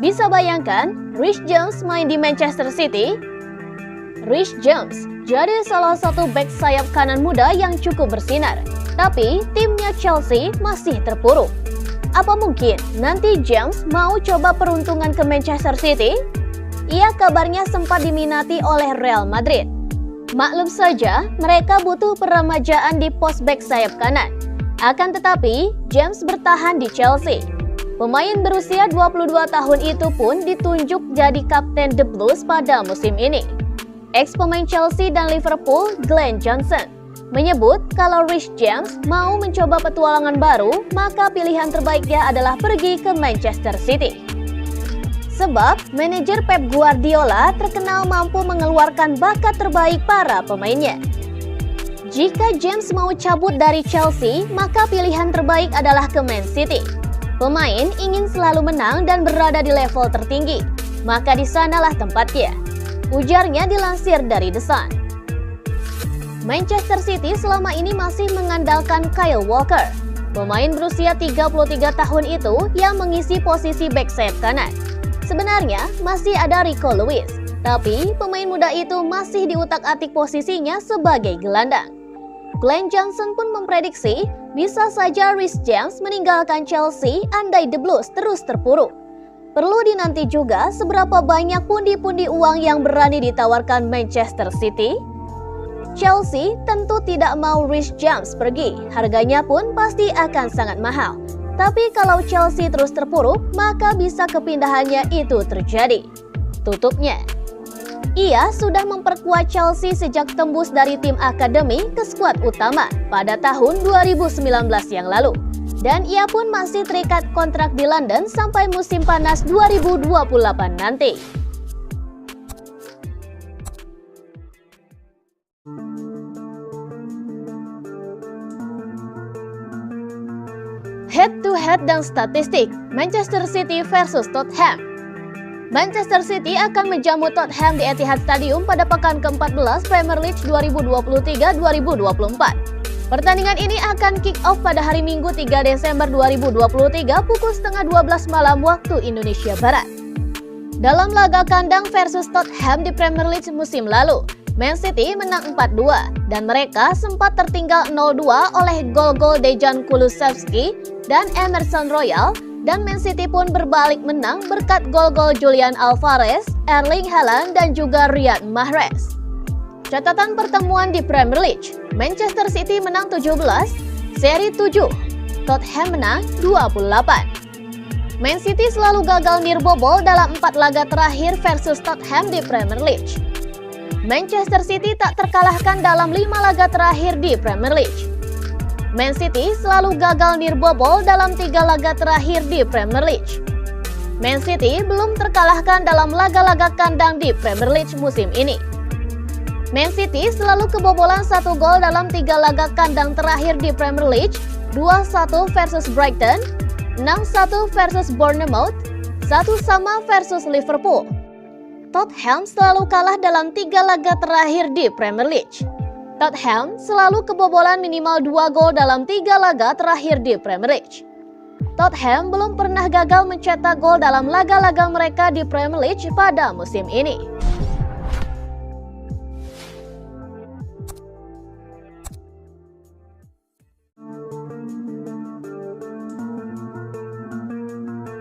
Bisa bayangkan, Reece James main di Manchester City? Reece James jadi salah satu bek sayap kanan muda yang cukup bersinar, tapi timnya Chelsea masih terpuruk. Apa mungkin nanti James mau coba peruntungan ke Manchester City? Ia kabarnya sempat diminati oleh Real Madrid. Maklum saja, mereka butuh peremajaan di pos bek sayap kanan. Akan tetapi, James bertahan di Chelsea. Pemain berusia 22 tahun itu pun ditunjuk jadi kapten The Blues pada musim ini. Ex-pemain Chelsea dan Liverpool, Glenn Johnson, menyebut kalau Reece James mau mencoba petualangan baru, maka pilihan terbaiknya adalah pergi ke Manchester City. Sebab, manajer Pep Guardiola terkenal mampu mengeluarkan bakat terbaik para pemainnya. Jika James mau cabut dari Chelsea, maka pilihan terbaik adalah ke Man City. Pemain ingin selalu menang dan berada di level tertinggi, maka di sanalah tempatnya, ujarnya dilansir dari The Sun. Manchester City selama ini masih mengandalkan Kyle Walker, pemain berusia 33 tahun itu yang mengisi posisi bek sayap kanan. Sebenarnya masih ada Rico Lewis, tapi pemain muda itu masih diutak-atik posisinya sebagai gelandang. Glenn Johnson pun memprediksi bisa saja Reece James meninggalkan Chelsea andai The Blues terus terpuruk. Perlu dinanti juga seberapa banyak pundi-pundi uang yang berani ditawarkan Manchester City. Chelsea tentu tidak mau Reece James pergi, harganya pun pasti akan sangat mahal. Tapi kalau Chelsea terus terpuruk, maka bisa kepindahannya itu terjadi. Tutupnya, ia sudah memperkuat Chelsea sejak tembus dari tim akademi ke skuad utama pada tahun 2019 yang lalu. Dan ia pun masih terikat kontrak di London sampai musim panas 2028 nanti. Head-to-head dan statistik Manchester City versus Tottenham. Manchester City akan menjamu Tottenham di Etihad Stadium pada pekan ke-14 Premier League 2023-2024. Pertandingan ini akan kick-off pada hari Minggu 3 Desember 2023 pukul setengah 12 malam waktu Indonesia Barat. Dalam laga kandang versus Tottenham di Premier League musim lalu, Man City menang 4-2 dan mereka sempat tertinggal 0-2 oleh gol-gol Dejan Kulusevski dan Emerson Royal, dan Man City pun berbalik menang berkat gol-gol Julian Alvarez, Erling Haaland, dan juga Riyad Mahrez. Catatan pertemuan di Premier League, Manchester City menang 17, seri 7, Tottenham menang 28. Man City selalu gagal nirbobol dalam 4 laga terakhir versus Tottenham di Premier League. Manchester City tak terkalahkan dalam 5 laga terakhir di Premier League. Man City selalu gagal nirbobol dalam 3 laga terakhir di Premier League. Man City belum terkalahkan dalam laga-laga kandang di Premier League musim ini. Man City selalu kebobolan 1 gol dalam 3 laga kandang terakhir di Premier League, 2-1 versus Brighton, 6-1 versus Bournemouth, 1-1 versus Liverpool. Tottenham selalu kalah dalam 3 laga terakhir di Premier League. Tottenham selalu kebobolan minimal 2 gol dalam 3 laga terakhir di Premier League. Tottenham belum pernah gagal mencetak gol dalam laga-laga mereka di Premier League pada musim ini.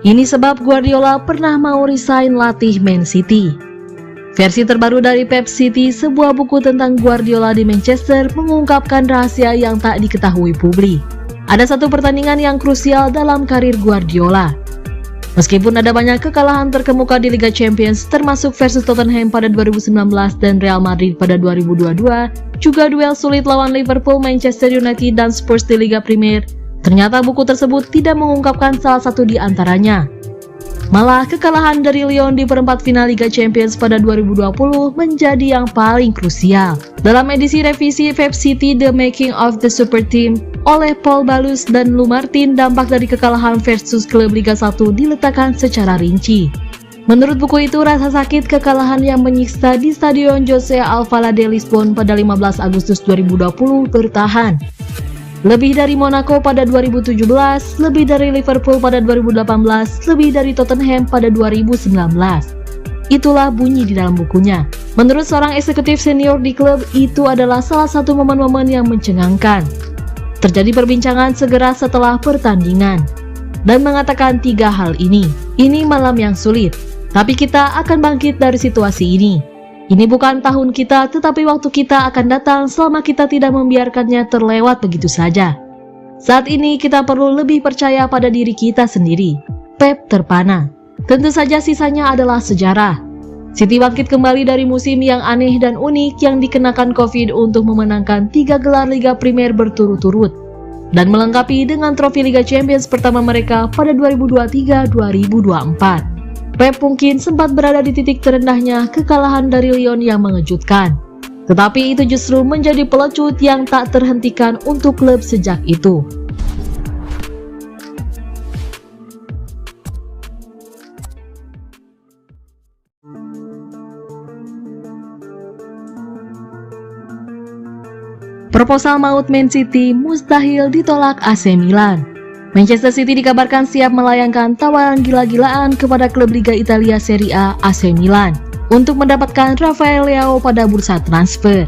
Ini sebab Guardiola pernah mau resign latih Man City. Versi terbaru dari Pep City, sebuah buku tentang Guardiola di Manchester, mengungkapkan rahasia yang tak diketahui publik. Ada satu pertandingan yang krusial dalam karir Guardiola. Meskipun ada banyak kekalahan terkemuka di Liga Champions, termasuk versus Tottenham pada 2019 dan Real Madrid pada 2022, juga duel sulit lawan Liverpool, Manchester United, dan Spurs di Liga Premier, ternyata buku tersebut tidak mengungkapkan salah satu di antaranya. Malah kekalahan dari Lyon di perempat final Liga Champions pada 2020 menjadi yang paling krusial. Dalam edisi revisi Pep City The Making of the Super Team oleh Paul Balouz dan Lou Martin, dampak dari kekalahan versus klub Liga 1 diletakkan secara rinci. Menurut buku itu, rasa sakit kekalahan yang menyiksa di Stadion José Alvalade Lisbon pada 15 Agustus 2020 bertahan. Lebih dari Monaco pada 2017, lebih dari Liverpool pada 2018, lebih dari Tottenham pada 2019. Itulah bunyi di dalam bukunya. Menurut seorang eksekutif senior di klub, itu adalah salah satu momen-momen yang mencengangkan. Terjadi perbincangan segera setelah pertandingan dan mengatakan 3 hal ini. Ini malam yang sulit, tapi kita akan bangkit dari situasi ini. Ini bukan tahun kita, tetapi waktu kita akan datang selama kita tidak membiarkannya terlewat begitu saja. Saat ini kita perlu lebih percaya pada diri kita sendiri. Pep terpana. Tentu saja sisanya adalah sejarah. City bangkit kembali dari musim yang aneh dan unik yang dikenakan Covid untuk memenangkan 3 gelar Liga Primer berturut-turut dan melengkapi dengan trofi Liga Champions pertama mereka pada 2023-2024. Pep mungkin sempat berada di titik terendahnya kekalahan dari Lyon yang mengejutkan. Tetapi itu justru menjadi pelecut yang tak terhentikan untuk klub sejak itu. Proposal maut Man City mustahil ditolak AC Milan. Manchester City dikabarkan siap melayangkan tawaran gila-gilaan kepada klub Liga Italia Serie A AC Milan untuk mendapatkan Rafael Leao pada bursa transfer.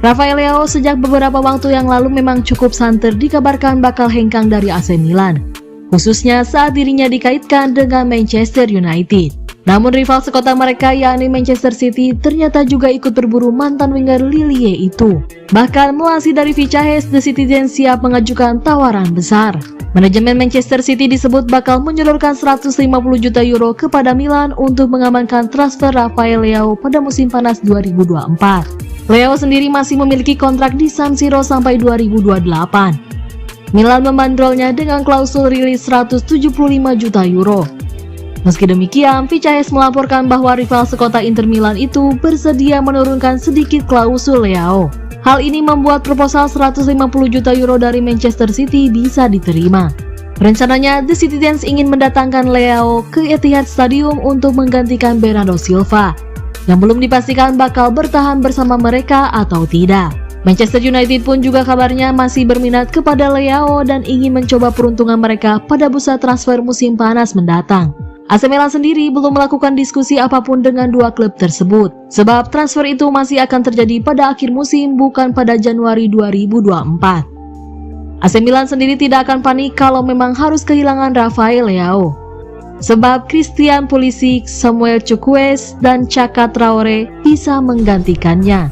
Rafael Leao sejak beberapa waktu yang lalu memang cukup santer dikabarkan bakal hengkang dari AC Milan, khususnya saat dirinya dikaitkan dengan Manchester United. Namun rival sekota mereka yakni Manchester City ternyata juga ikut berburu mantan winger Lilie itu. Bahkan melansir dari Fichajes, The Citizen siap mengajukan tawaran besar. Manajemen Manchester City disebut bakal menyalurkan 150 juta euro kepada Milan untuk mengamankan transfer Rafael Leao pada musim panas 2024. Leao sendiri masih memiliki kontrak di San Siro sampai 2028. Milan membandrolnya dengan klausul rilis 175 juta euro. Meski demikian, Fichajes melaporkan bahwa rival sekota Inter Milan itu bersedia menurunkan sedikit klausul Leao. Hal ini membuat proposal 150 juta euro dari Manchester City bisa diterima. Rencananya, The Citizens ingin mendatangkan Leao ke Etihad Stadium untuk menggantikan Bernardo Silva, yang belum dipastikan bakal bertahan bersama mereka atau tidak. Manchester United pun juga kabarnya masih berminat kepada Leao dan ingin mencoba peruntungan mereka pada bursa transfer musim panas mendatang. AC Milan sendiri belum melakukan diskusi apapun dengan dua klub tersebut, sebab transfer itu masih akan terjadi pada akhir musim, bukan pada Januari 2024. AC Milan sendiri tidak akan panik kalau memang harus kehilangan Rafael Leao, sebab Christian Pulisic, Samuel Chukwueze, dan Chaka Traore bisa menggantikannya.